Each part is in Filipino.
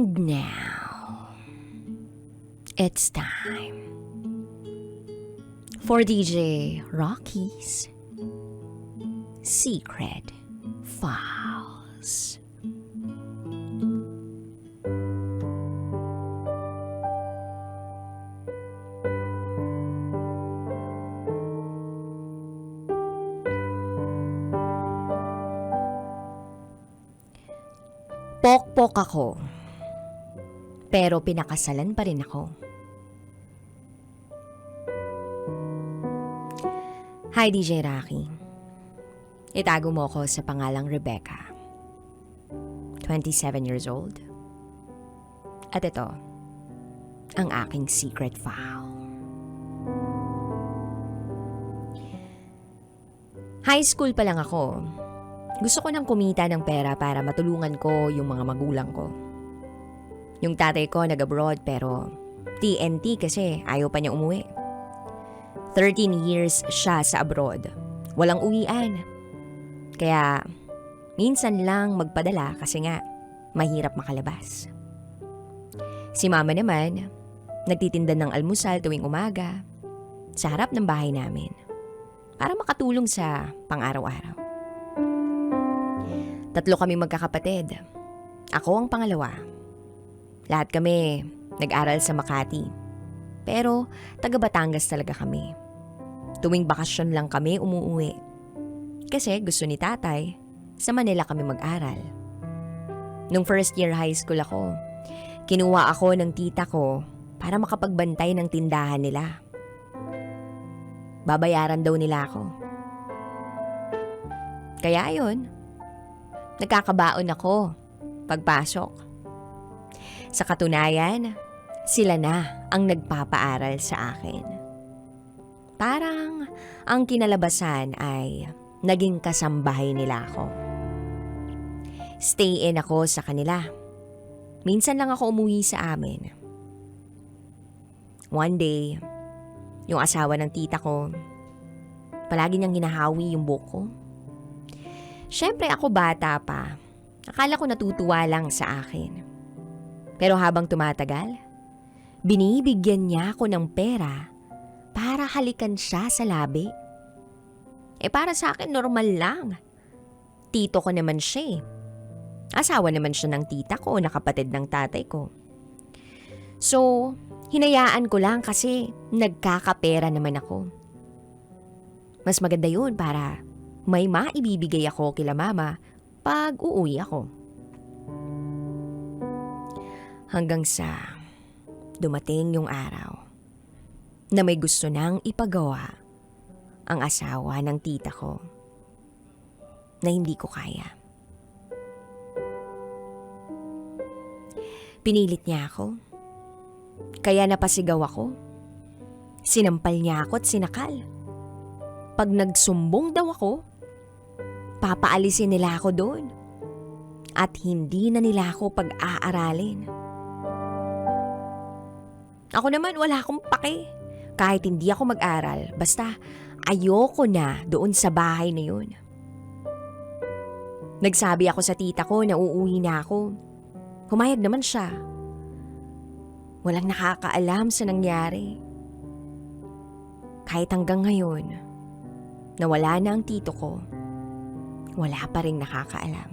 And now, it's time for DJ Raqi's Secret Files. Pokpok ako, pero pinakasalan pa rin ako. Hi DJ Raqi. Itago mo ako sa pangalang Rebecca. 27 years old. At ito, ang aking secret file. High school pa lang ako. Gusto ko nang kumita ng pera para matulungan ko yung mga magulang ko. Yung tatay ko nag-abroad pero TNT kasi ayaw pa niya umuwi. 13 years siya sa abroad. Walang uwian. Kaya minsan lang magpadala kasi nga mahirap makalabas. Si mama naman, nagtitinda ng almusal tuwing umaga sa harap ng bahay namin para makatulong sa pang-araw-araw. 3 kami magkakapatid. Ako ang pangalawa. Lahat kami nag-aral sa Makati. Pero taga Batangas talaga kami. Tuwing bakasyon lang kami umuwi. Kasi gusto ni tatay, sa Manila kami mag-aral. Nung first year high school ako, kinuha ako ng tita ko para makapagbantay ng tindahan nila. Babayaran daw nila ako. Kaya ayun, nagkakabaon ako pagpasok. Sa katunayan, sila na ang nagpapaaral sa akin. Parang ang kinalabasan ay naging kasambahay nila ako. Stay in ako sa kanila. Minsan lang ako umuwi sa amin. One day, yung asawa ng tita ko, palagi niyang hinahawi yung buhok ko. Siyempre ako bata pa. Akala ko natutuwa lang sa akin. Pero habang tumatagal, binibigyan niya ako ng pera para halikan siya sa labi. Para sa akin normal lang. Tito ko naman siya eh. Asawa naman siya ng tita ko na kapatid ng tatay ko. So, hinayaan ko lang kasi nagkakapera naman ako. Mas maganda yun para may maibibigay ako kila mama pag uuwi ako. Hanggang sa dumating yung araw na may gusto nang ipagawa ang asawa ng tita ko na hindi ko kaya. Pinilit niya ako, kaya napasigaw ako. Sinampal niya ako at sinakal. Pag nagsumbong daw ako, papaalisin nila ako doon at hindi na nila ako pag-aaralin. Ako naman wala akong pake. Kahit hindi ako mag-aral, basta ayoko na doon sa bahay na yun. Nagsabi ako sa tita ko na uuwi na ako. Humayag naman siya. Walang nakakaalam sa nangyari. Kahit hanggang ngayon, nawala na ang tito ko, wala pa rin nakakaalam.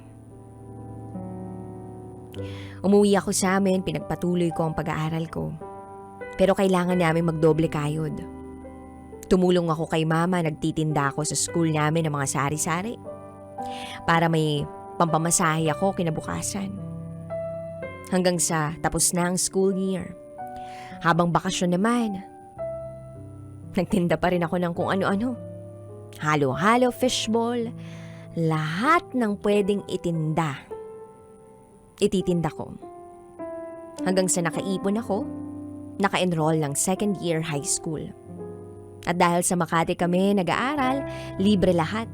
Umuwi ako sa amin, pinagpatuloy ko ang pag-aaral ko. Pero kailangan namin magdoble kayod. Tumulong ako kay mama, nagtitinda ako sa school namin ng mga sari-sari. Para may pampamasahe ako kinabukasan. Hanggang sa tapos na ang school year. Habang bakasyon naman, nagtinda pa rin ako ng kung ano-ano. Halo-halo, fishball, lahat ng pwedeng itinda. Ititinda ko. Hanggang sa nakaipon ako, naka-enroll ng second year high school. At dahil sa Makati kami nag-aaral, libre lahat.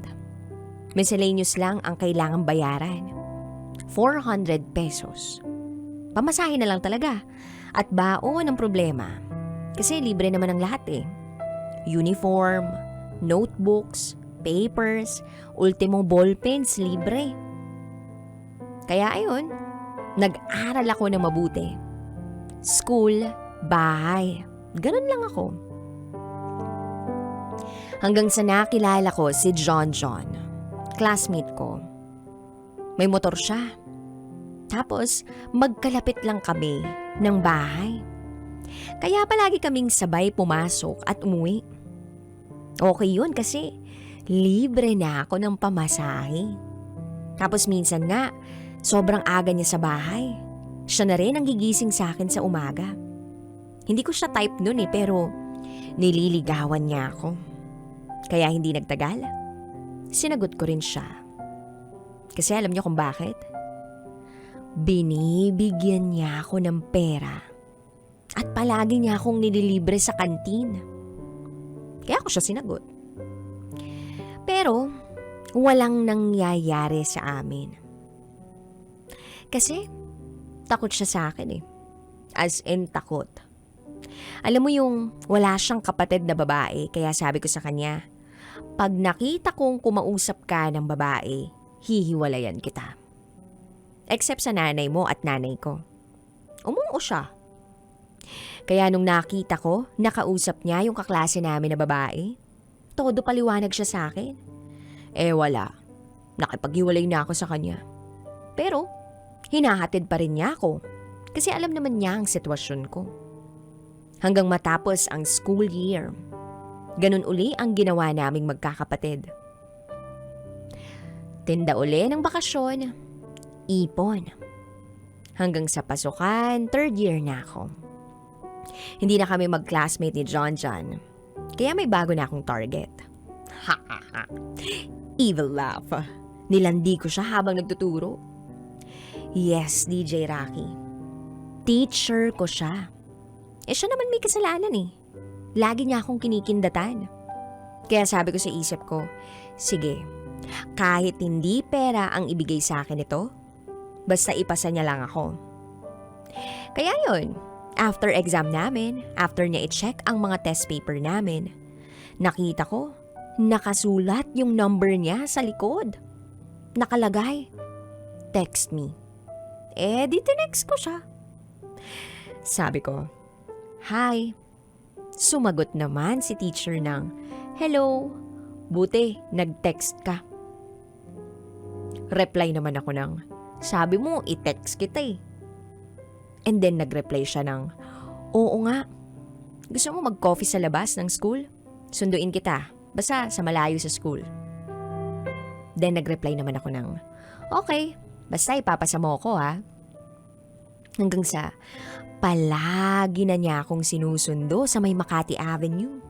Miscellaneous lang ang kailangang bayaran. 400 pesos. Pamasahe na lang talaga. At baon ang problema. Kasi libre naman ang lahat eh. Uniform, notebooks, papers, ultimong ballpens, libre. Kaya ayun, Nag-aral ako ng mabuti. School, bahay. Ganun lang ako. Hanggang sa nakilala ko si John, classmate ko. May motor siya. Tapos, magkalapit lang kami ng bahay. Kaya palagi kaming sabay pumasok at umuwi. Okay yun kasi libre na ako ng pamasahe. Tapos minsan nga, sobrang aga niya sa bahay. Siya na rin ang gigising sa akin sa umaga. Hindi ko siya type nun pero nililigawan niya ako. Kaya hindi nagtagal, sinagot ko rin siya. Kasi alam niyo kung bakit? Binibigyan niya ako ng pera at palagi niya akong nililibre sa kantin. Kaya ako siya sinagot. Pero walang nangyayari sa amin. Kasi takot siya sa akin As in takot. Alam mo yung wala siyang kapatid na babae, kaya sabi ko sa kanya, pag nakita kong kumausap ka ng babae, hihiwalayan kita. Except sa nanay mo at nanay ko. Umuo siya. Kaya nung nakita ko, nakausap niya yung kaklase namin na babae, todo paliwanag siya sa akin. Wala. Nakipaghiwalay na ako sa kanya. Pero, hinahatid pa rin niya ako. Kasi alam naman niya ang sitwasyon ko. Hanggang matapos ang school year. Ganun uli ang ginawa naming magkakapatid. Tinda uli ng bakasyon. Ipon. Hanggang sa pasukan, 3rd year na ako. Hindi na kami mag-classmate ni John. Kaya may bago na akong target. Ha ha ha. Evil laugh. Nilandi ko siya habang nagtuturo. Yes, DJ Raqi. Teacher ko siya. Siya naman may kasalanan Lagi niya akong kinikindatan. Kaya sabi ko sa isip ko, sige, kahit hindi pera ang ibigay sa akin ito, basta ipasa niya lang ako. Kaya yun, after exam namin, after niya i-check ang mga test paper namin, nakita ko, nakasulat yung number niya sa likod. Nakalagay, text me. Di tinext ko siya. Sabi ko, hi. Sumagot naman si teacher ng, hello, buti nag-text ka. Reply naman ako ng, sabi mo i-text kita And then nag-reply siya ng, oo nga, gusto mo mag-coffee sa labas ng school? Sunduin kita, basta sa malayo sa school. Then nag-reply naman ako ng, okay, basta ipapasa mo ako ha. Hanggang sa palagi na niya akong sinusundo sa may Makati Avenue.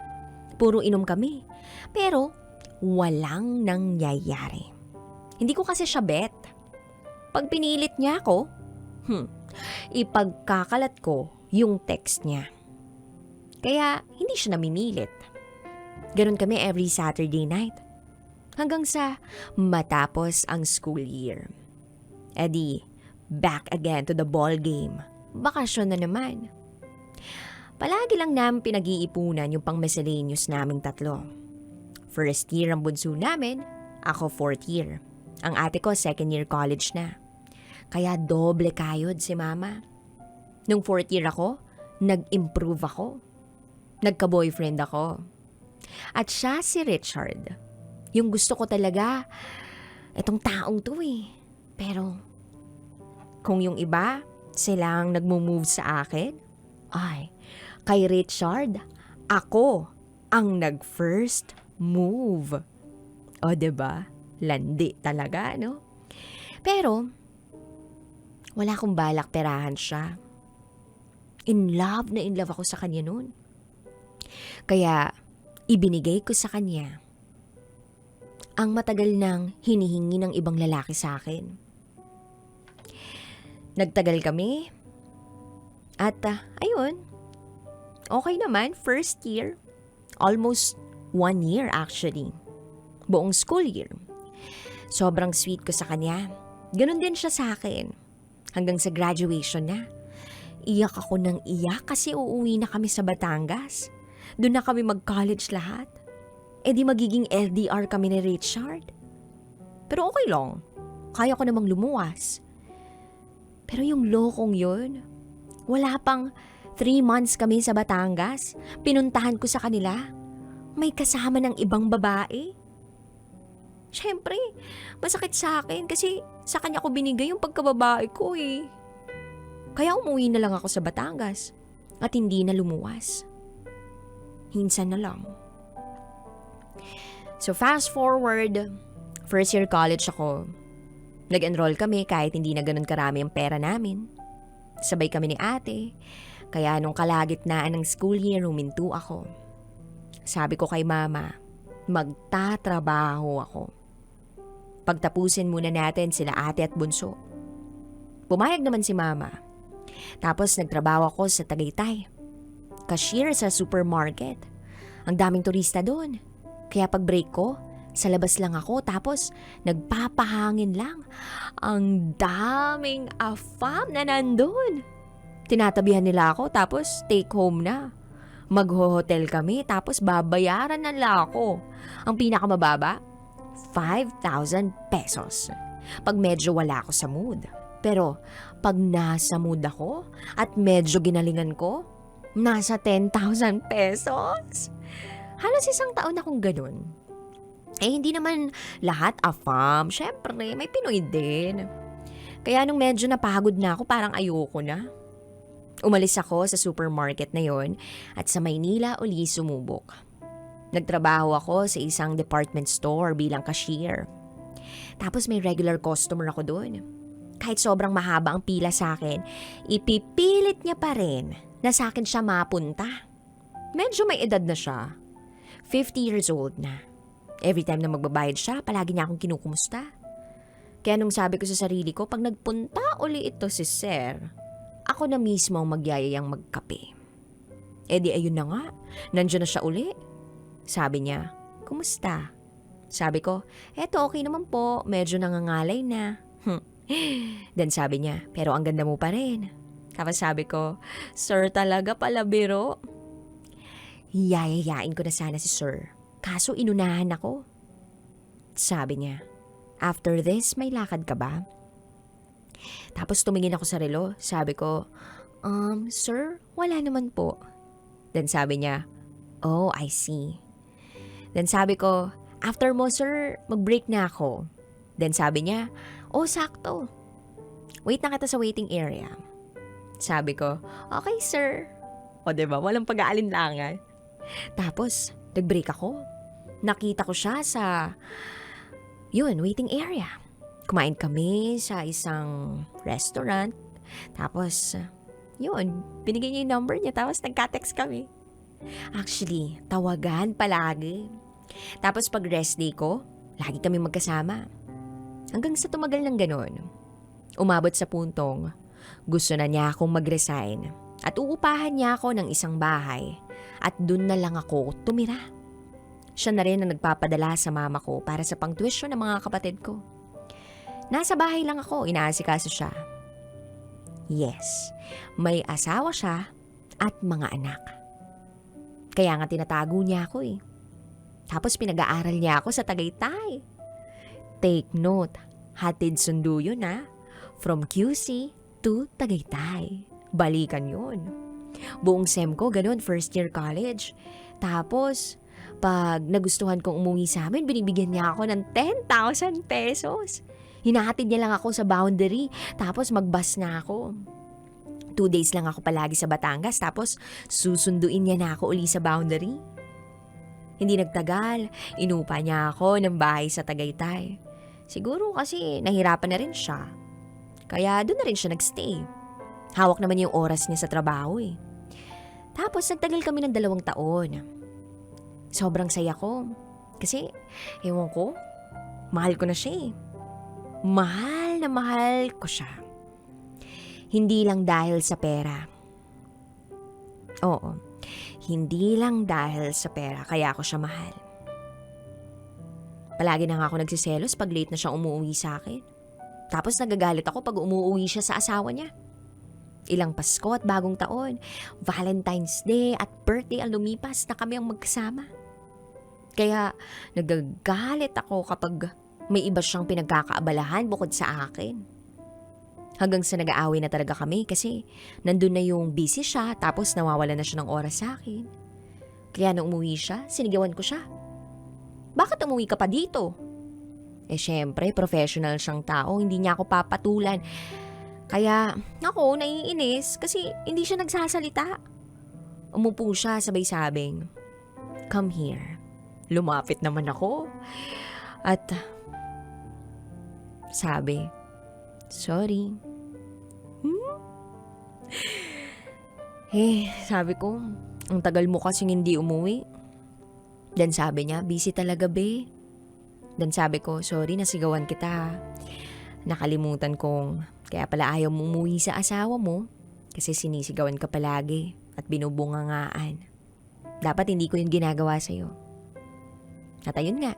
Puro inom kami. Pero walang nangyayari. Hindi ko kasi siya bet. Pag pinilit niya ako, ipagkakalat ko yung text niya. Kaya hindi siya namimilit. Ganon kami every Saturday night. Hanggang sa matapos ang school year. Back again to the ball game. Bakasyon na naman. Palagi lang namin pinag-iipunan yung pang miscellaneous naming tatlo. 1st year ang bunso namin, ako 4th year. Ang ate ko 2nd year college na. Kaya doble kayod si mama. Nung 4th year ako, nag-improve ako. Nagka-boyfriend ako. At siya si Richard. Yung gusto ko talaga, itong taong to Pero, kung yung iba, silang nagmo-move sa akin, kay Richard, ako ang nag-first move. O diba? Landi talaga, no? Pero, wala akong balak perahan siya. In love ako sa kanya noon. Kaya, ibinigay ko sa kanya ang matagal nang hinihingi ng ibang lalaki sa akin. Nagtagal kami. At ayun, okay naman, 1st year. Almost 1 year actually. Buong school year. Sobrang sweet ko sa kanya. Ganon din siya sa akin. Hanggang sa graduation na. Iyak ako ng iyak kasi uuwi na kami sa Batangas. Doon na kami mag-college lahat. Di magiging LDR kami ni Richard. Pero okay lang. Kaya ko namang lumuwas. Pero yung lokong yun, wala pang 3 months kami sa Batangas. Pinuntahan ko sa kanila. May kasama ng ibang babae. Siyempre, masakit sa akin kasi sa kanya ko binigay yung pagkababae ko eh. Kaya umuwi na lang ako sa Batangas at hindi na lumuwas. Hinsan na lang. So fast forward, first year college ako. Nag-enroll kami kahit hindi na ganun karami ang pera namin. Sabay kami ni ate. Kaya nung kalagitnaan ng school year, huminto ako. Sabi ko kay mama, magtatrabaho ako. Pagtapusin muna natin sila ate at bunso. Pumayag naman si mama. Tapos nagtrabaho ako sa Tagaytay. Cashier sa supermarket. Ang daming turista doon. Kaya pag break ko, sa labas lang ako tapos nagpapahangin lang. Ang daming afam na nandun. Tinatabihan nila ako tapos take home na. Magho-hotel kami tapos babayaran na lang ako. Ang pinakamababa, 5,000 pesos. Pag medyo wala ako sa mood. Pero pag nasa mood ako at medyo ginalingan ko, nasa 10,000 pesos. Halos isang taon akong ganun. Eh hindi naman lahat afam. Syempre, may Pinoy din. Kaya nung medyo napagod na ako, parang ayoko na. Umalis ako sa supermarket na yon at sa Maynila uli sumubok. Nagtrabaho ako sa isang department store bilang cashier. Tapos may regular customer ako doon. Kahit sobrang mahaba ang pila sa akin, ipipilit niya pa rin na sa akin siya mapunta. Medyo may edad na siya. 50 years old na. Every time na magbabayad siya, palagi niya akong kinukumusta. Kaya nung sabi ko sa sarili ko, pag nagpunta uli ito si Sir, ako na mismo ang magyayayang magkape. Eh di ayun na nga, nandiyan na siya uli. Sabi niya, kumusta? Sabi ko, eto okay naman po, medyo nangangalay na. Then sabi niya, pero ang ganda mo pa rin. Tapos sabi ko, Sir talaga pala biro. Yayayain ko na sana si Sir. Kaso inunahan ako. Sabi niya, after this, may lakad ka ba? Tapos tumingin ako sa relo. Sabi ko, Sir, wala naman po. Then sabi niya, oh, I see. Then sabi ko, after mo, Sir, mag-break na ako. Then sabi niya, oh, sakto. Wait na kita sa waiting area. Sabi ko, okay, Sir. O diba, walang pag-aalinlangan. Tapos, nag-break ako. Nakita ko siya sa, waiting area. Kumain kami sa isang restaurant. Tapos, binigay niya yung number niya. Tapos, nagka-text kami. Actually, tawagan palagi. Tapos, pag rest day ko, lagi kami magkasama. Hanggang sa tumagal ng ganon. Umabot sa puntong, gusto na niya akong mag-resign. At uupahan niya ako ng isang bahay. At dun na lang ako tumira. Siya na rin ang nagpapadala sa mama ko para sa pang-tuition ng mga kapatid ko. Nasa bahay lang ako, inaasikaso siya. Yes, may asawa siya at mga anak. Kaya nga tinatago niya ako eh. Tapos pinag-aaral niya ako sa Tagaytay. Take note, hatid sundo yun ha. From QC to Tagaytay. Balikan yun. Buong SEM ko, ganun, first year college. Tapos, pag nagustuhan kong umuwi sa amin, binibigyan niya ako ng 10,000 pesos. Hinahatid niya lang ako sa boundary, tapos mag-bus na ako. 2 days lang ako palagi sa Batangas, tapos susunduin niya na ako uli sa boundary. Hindi nagtagal, inupa niya ako ng bahay sa Tagaytay. Siguro kasi nahirapan na rin siya. Kaya doon na rin siya nagstay. Hawak naman yung oras niya sa trabaho eh. Tapos nagtagal kami ng 2 taon. Sobrang saya ko. Kasi, ewan ko, mahal ko na siya eh. Mahal na mahal ko siya. Hindi lang dahil sa pera. Oo, hindi lang dahil sa pera kaya ako siya mahal. Palagi na nga ako nagsiselos pag late na siyang umuwi sa akin. Tapos nagagalit ako pag umuwi siya sa asawa niya. Ilang Pasko at bagong taon, Valentine's Day at birthday ang lumipas na kami ang magkasama. Kaya nagagalit ako kapag may iba siyang pinagkakaabalahan bukod sa akin. Hanggang sa nag-aaway na talaga kami kasi nandun na yung busy siya tapos nawawala na siya ng oras sa akin. Kaya nung umuwi siya, sinigawan ko siya. Bakit umuwi ka pa dito? Syempre, professional siyang tao, hindi niya ako papatulan. Kaya ako naiinis kasi hindi siya nagsasalita. Umupo siya sabay sabing, "Come here." Lumapit naman ako. At sabi, "Sorry." Sabi ko, "Ang tagal mo kasing hindi umuwi." Then sabi niya, "Busy talaga be." Then sabi ko, "Sorry, nasigawan kita. Nakalimutan kong kaya pala ayaw mo umuwi sa asawa mo kasi sinisigawan ka palagi at binubungangaan. Dapat hindi ko yun ginagawa sa'yo." At ayun nga,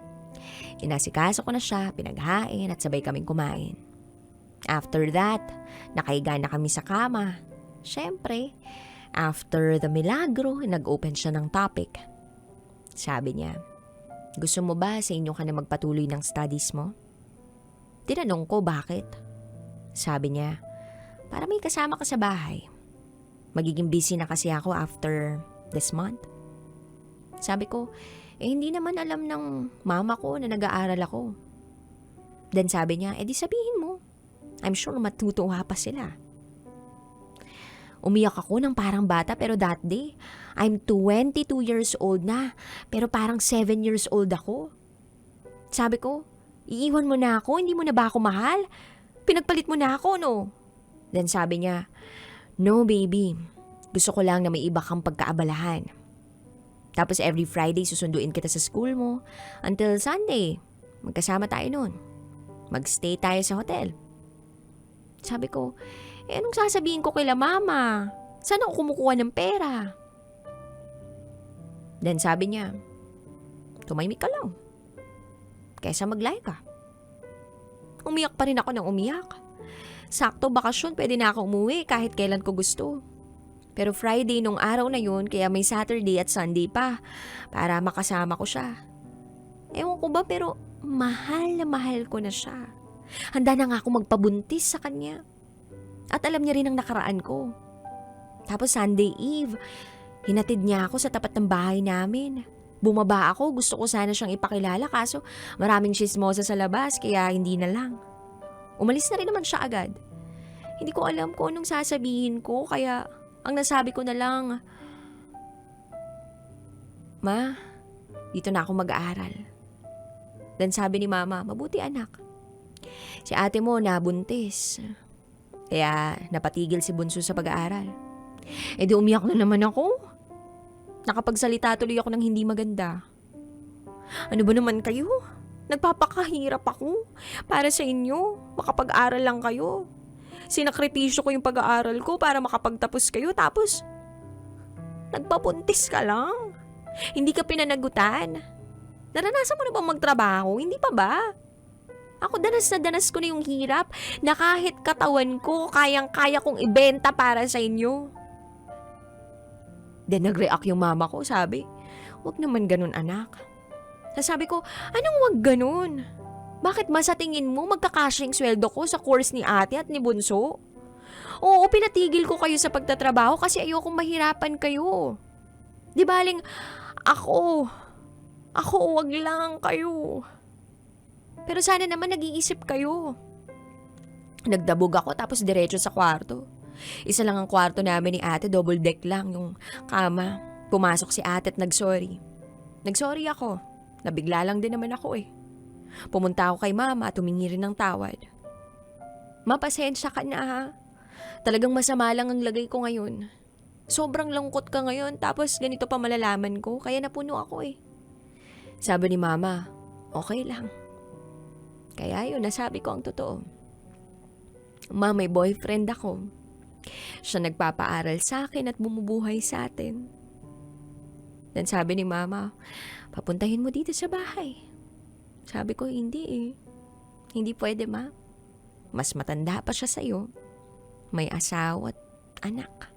inasikaso ko na siya, pinaghain at sabay kaming kumain. After that, nakahiga na kami sa kama. Siyempre, after the milagro, nag-open siya ng topic. Sabi niya, "Gusto mo ba sa inyo ka na magpatuloy ng studies mo?" Tinanong ko bakit. Sabi niya, "Para may kasama ka sa bahay. Magiging busy na kasi ako after this month." Sabi ko, hindi naman alam ng mama ko na nag-aaral ako. Then sabi niya, di sabihin mo. I'm sure matutuwa pa sila. Umiyak ako ng parang bata pero that day, I'm 22 years old na pero parang 7 years old ako. Sabi ko, "Iiwan mo na ako, hindi mo na ba ako mahal? Pinagpalit mo na ako, no?" Then sabi niya, "No baby, gusto ko lang na may iba kang pagkaabalahan. Tapos every Friday susunduin kita sa school mo until Sunday. Magkasama tayo nun. Magstay tayo sa hotel." Sabi ko, anong sasabihin ko kila mama? Saan ako kumukuha ng pera? Then sabi niya, "Tumahimik ka lang. Kaysa mag-lie ka." Umiyak pa rin ako ng umiyak. Sakto bakasyon, pwede na ako umuwi kahit kailan ko gusto. Pero Friday nung araw na yun, kaya may Saturday at Sunday pa para makasama ko siya. Ewan ko ba pero mahal na mahal ko na siya. Handa na nga ako magpabuntis sa kanya. At alam niya rin ang nakaraan ko. Tapos Sunday Eve, hinatid niya ako sa tapat ng bahay namin. Bumaba ako, gusto ko sana siyang ipakilala kaso maraming chismosa sa labas kaya hindi na lang. Umalis na rin naman siya agad. Hindi ko alam kung anong sasabihin ko kaya ang nasabi ko na lang, "Ma, dito na ako mag-aaral." Then sabi ni mama, "Mabuti anak. Si ate mo nabuntis. Kaya napatigil si bunso sa pag-aaral." Di umiyak na naman ako. Nakapagsalita tuloy ako ng hindi maganda. "Ano ba naman kayo? Nagpapakahirap ako para sa inyo. Makapag-aral lang kayo. Sinakripisyo ko yung pag-aaral ko para makapagtapos kayo tapos nagpapuntis ka lang. Hindi ka pinanagutan. Naranasan mo na bang magtrabaho? Hindi pa ba? Ako danas na danas ko na yung hirap na kahit katawan ko kayang-kaya kong ibenta para sa inyo." Then nag-react yung mama ko, sabi, "Wag naman ganun anak." Sabi ko, "Anong wag ganun? Bakit ba sa tingin mo magkakasya yung sweldo ko sa course ni ate at ni bunso? Oo, pinatigil ko kayo sa pagtatrabaho kasi ayokong mahirapan kayo. Di baling ako wag lang kayo. Pero sana naman nag-iisip kayo." Nagdabog ako tapos diretso sa kwarto. Isa lang ang kwarto namin ni ate, double deck lang yung kama. Pumasok si ate at nagsorry. Nagsorry ako. Nabigla lang din naman ako eh. Pumunta ako kay mama at humingi rin ng tawad. "Ma, pasensya ka na ha. Talagang masama lang ang lagay ko ngayon. Sobrang lungkot ka ngayon tapos ganito pa malalaman ko kaya napuno ako eh." Sabi ni mama, "Okay lang." Kaya yun, nasabi ko ang totoo. "Ma, may boyfriend ako. Siya nagpapaaral sa akin at bumubuhay sa atin." Then sabi ni mama, "Papuntahin mo dito sa bahay." Sabi ko, "Hindi eh. Hindi pwede ma. Mas matanda pa siya sa'yo. May asawa at anak."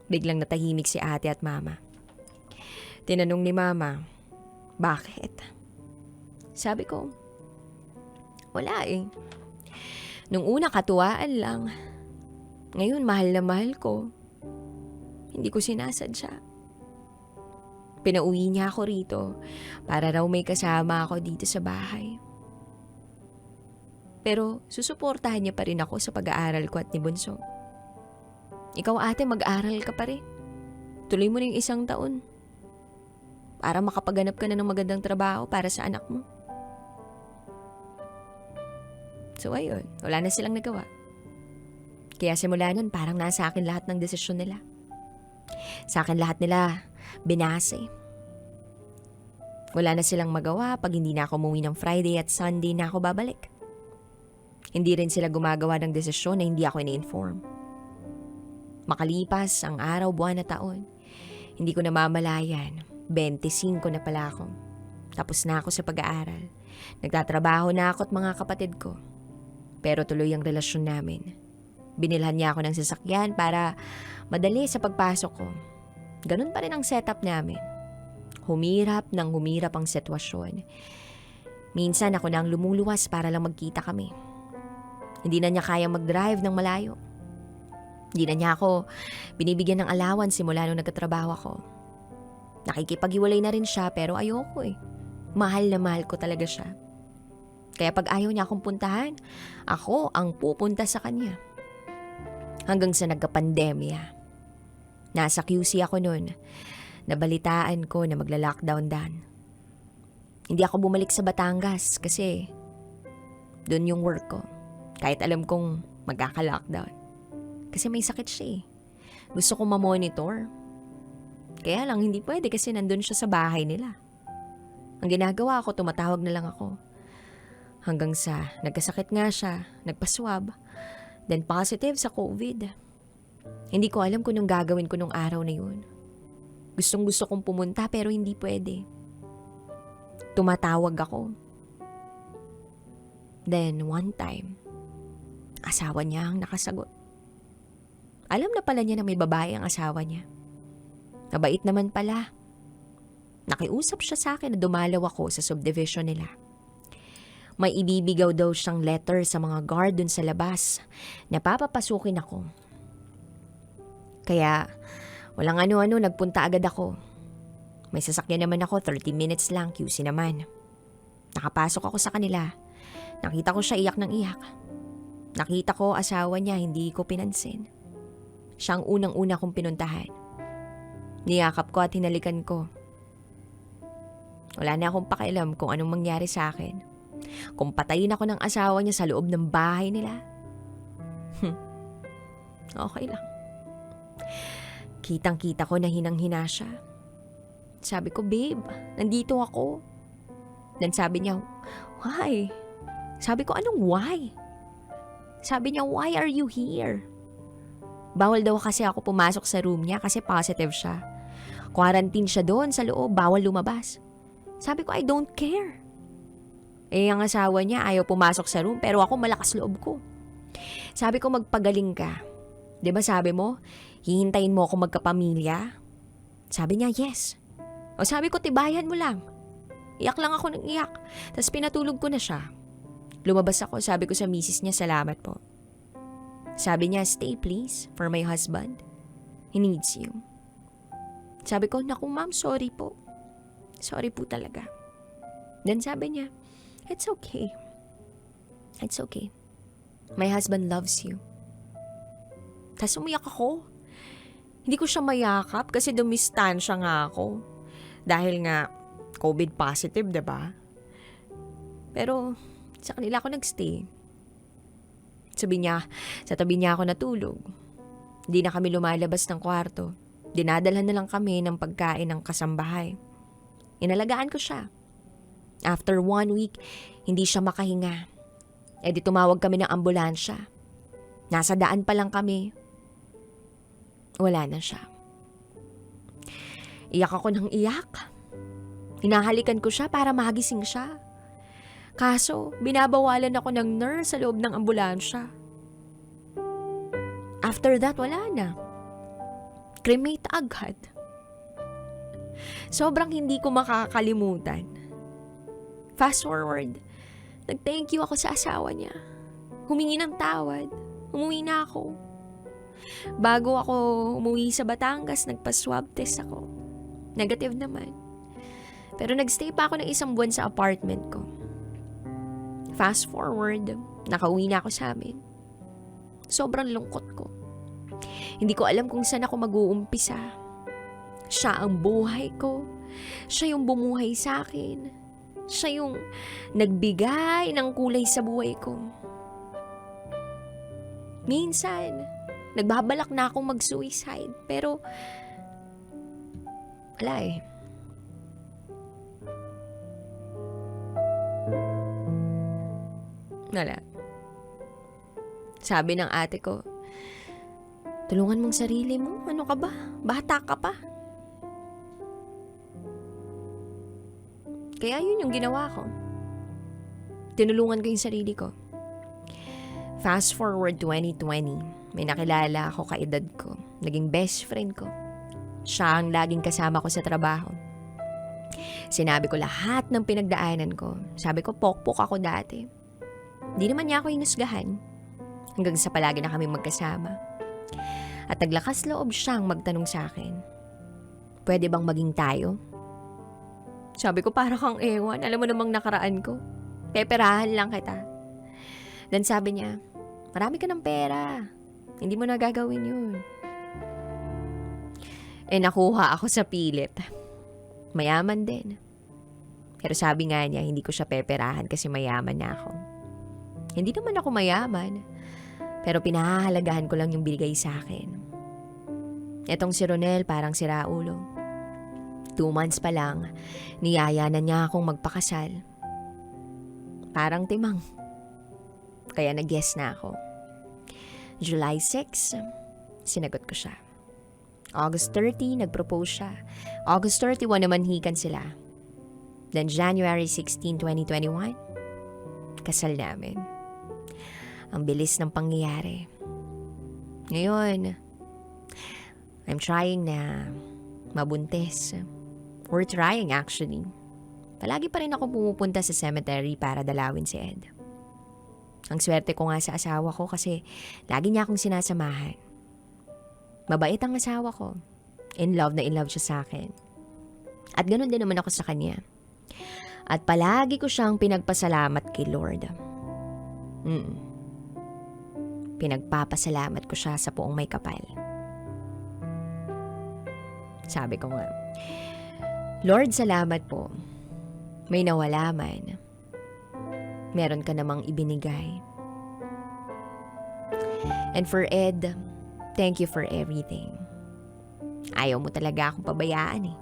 Biglang natahimik si ate at mama. Tinanong ni mama, "Bakit?" Sabi ko, "Wala eh. Nung una katuwaan lang. Ngayon mahal na mahal ko. Hindi ko sinasadya. Pinauwi niya ako rito para raw may kasama ako dito sa bahay. Pero susuportahan niya pa rin ako sa pag-aaral ko at ni Bunso. Ikaw ate, mag-aaral ka pa rin. Tuloy mo na yung 1 taon. Para makapaganap ka na ng magandang trabaho para sa anak mo. So ayun, wala na silang nagawa. Kaya simula nun parang nasa akin lahat ng desisyon nila. Sa akin lahat nila binase. Wala na silang magawa pag hindi na ako umuwi ng Friday at Sunday na ako babalik. Hindi rin sila gumagawa ng desisyon na hindi ako ini-inform. Makalipas ang araw, buwan na taon, hindi ko namamalayan, 25 na pala ako. Tapos na ako sa pag-aaral. Nagtatrabaho na ako at mga kapatid ko. Pero tuloy ang relasyon namin. Binilhan niya ako ng sasakyan para madali sa pagpasok ko. Ganun pa rin ang setup namin. Humirap ng humirap ang sitwasyon. Minsan ako na ang lumuluwas para lang magkita kami. Hindi na niya kayang mag-drive ng malayo. Hindi na niya ako binibigyan ng allowance simula nung nagkatrabaho ako. Nakikipag-iwalay na rin siya pero ayoko eh. Mahal na mahal ko talaga siya. Kaya pag ayaw niya akong puntahan, ako ang pupunta sa kanya. Hanggang sa nagka-pandemya. Nasa QC ako noon. Nabalitaan ko na magla-lockdown dan. Hindi ako bumalik sa Batangas kasi doon yung work ko. Kahit alam kong magkaka-lockdown. Kasi may sakit siya eh. Gusto kong ma-monitor. Kaya lang hindi pwede kasi nandun siya sa bahay nila. Ang ginagawa ko, tumatawag na lang ako. Hanggang sa nagkasakit nga siya, nagpa-swab, then positive sa COVID. Hindi ko alam kung anong gagawin ko nung araw na yun. Gustong gusto kong pumunta pero hindi pwede. Tumatawag ako. Then one time, asawa niya ang nakasagot. Alam na pala niya na may babae ang asawa niya. Nabait naman pala. Nakiusap siya sa akin na dumalaw ako sa subdivision nila. May ibibigaw daw siyang letter sa mga guard dun sa labas na papapasukin ako. Kaya walang ano-ano, nagpunta agad ako. May sasakyan naman ako, 30 minutes lang, QC naman. Nakapasok ako sa kanila. Nakita ko siya iyak ng iyak. Nakita ko asawa niya, hindi ko pinansin. Siya ang unang-una kong pinuntahan. Niyakap ko at hinalikan ko. Wala na akong pakialam kung anong mangyari sa akin. Kung patayin ako ng asawa niya sa loob ng bahay nila. Okay lang. Kitang-kita ko na hinang-hina siya. Sabi ko, babe, nandito ako. Then sabi niya, why? Sabi ko, anong why? Sabi niya, why are you here? Bawal daw kasi ako pumasok sa room niya kasi positive siya. Quarantine siya doon sa loob, bawal lumabas. Sabi ko, I don't care. Ang asawa niya ayaw pumasok sa room pero ako malakas loob ko. Sabi ko, magpagaling ka. 'Di ba sabi mo, hihintayin mo ako magkapamilya? Sabi niya, yes. O sabi ko, tibayan mo lang. Iyak lang ako ng iyak. Tapos pinatulog ko na siya. Lumabas ako, sabi ko sa misis niya, salamat po. Sabi niya, stay please for my husband. He needs you. Sabi ko, naku ma'am, sorry po. Sorry po talaga. Then sabi niya, it's okay. It's okay. My husband loves you. Tapos umiyak ako. Hindi ko siya mayakap kasi dumistansya nga ako. Dahil nga, COVID positive, diba? Pero, sa kanila ako nagstay. Sabi niya, sa tabi niya ako natulog. Hindi na kami lumalabas ng kwarto. Dinadalhan na lang kami ng pagkain ng kasambahay. Inalagaan ko siya. After 1 week, hindi siya makahinga. Di tumawag kami ng ambulansya. Nasa daan pa lang kami. Wala na siya. Iyak ako ng iyak. Hinahalikan ko siya para magising siya. Kaso, binabawalan ako ng nurse sa loob ng ambulansya. After that, wala na. Cremate agad. Sobrang hindi ko makakalimutan. Fast forward, nag-thank you ako sa asawa niya. humingi ng tawad. Umuwi na ako. Bago ako umuwi sa Batangas, nagpa-swab test ako. Negative naman. Pero nagstay pa ako ng 1 buwan sa apartment ko. Fast forward, nakauwi na ako sa amin. Sobrang lungkot ko. Hindi ko alam kung saan ako mag-uumpisa. Siya ang buhay ko. Siya yung bumuhay sa akin. Siya yung nagbigay ng kulay sa buhay ko. Minsan, nagbabalak na akong mag-suicide. Pero, wala eh. Wala. Sabi ng ate ko, tulungan mong sarili mo. Ano ka ba? Bata ka pa. Kaya yun yung ginawa ko. Tinulungan ko yung sarili ko. Fast forward 2020, may nakilala ako kaedad ko. Naging best friend ko. Siya ang laging kasama ko sa trabaho. Sinabi ko lahat ng pinagdaanan ko. Sabi ko, pokpok ako dati. Di naman niya ako hinusgahan. Hanggang sa palagi na kami magkasama. At naglakas loob siyang magtanong sa akin, pwede bang maging tayo? Sabi ko, para kang ewan. Alam mo namang nakaraan ko. Peperahan lang kita. Then sabi niya, marami ka ng pera. Hindi mo na gagawin yun. Nakuha ako sa pilit. Mayaman din. Pero sabi nga niya, hindi ko siya peperahan kasi mayaman na ako. Hindi naman ako mayaman. Pero pinahahalagahan ko lang yung binigay sa akin. Etong si Ronel parang siraulo. 2 months pa lang, niyaya na niya akong magpakasal. Parang timang. Kaya nag-yes na ako. July 6, sinagot ko siya. August 30, nag-propose siya. August 31 naman hikan sila. Then January 16, 2021, kasal namin. Ang bilis ng pangyayari. Ngayon, I'm trying na mabuntis. We're trying actually. Palagi pa rin ako pumupunta sa cemetery para dalawin si Ed. Ang swerte ko nga sa asawa ko kasi lagi niya akong sinasamahan. Mabait ang asawa ko. In love na in love siya sa akin. At ganun din naman ako sa kanya. At palagi ko siyang pinagpasalamat kay Lord. Pinagpapasalamat ko siya sa poong may kapal. Sabi ko nga, Lord, salamat po. May nawala man. Meron ka namang ibinigay. And for Ed, thank you for everything. Ayaw mo talaga akong pabayaan eh.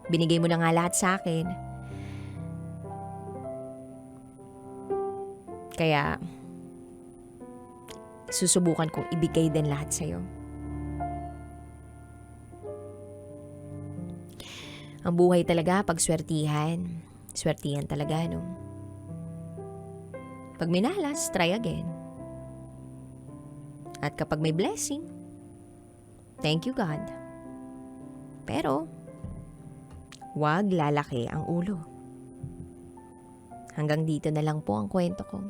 Binigay mo na nga lahat sa akin. Kaya, susubukan kong ibigay din lahat sa'yo. Ang buhay talaga pag swertihan. Swertihan talaga, no? Pag minalas, try again. At kapag may blessing, thank you God. Pero, wag lalaki ang ulo. Hanggang dito na lang po ang kwento ko.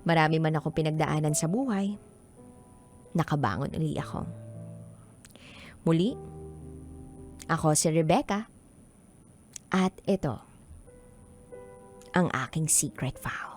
Marami man ako pinagdaanan sa buhay, nakabangon uli ako. Muli, ako si Rebecca, at ito ang aking secret vow.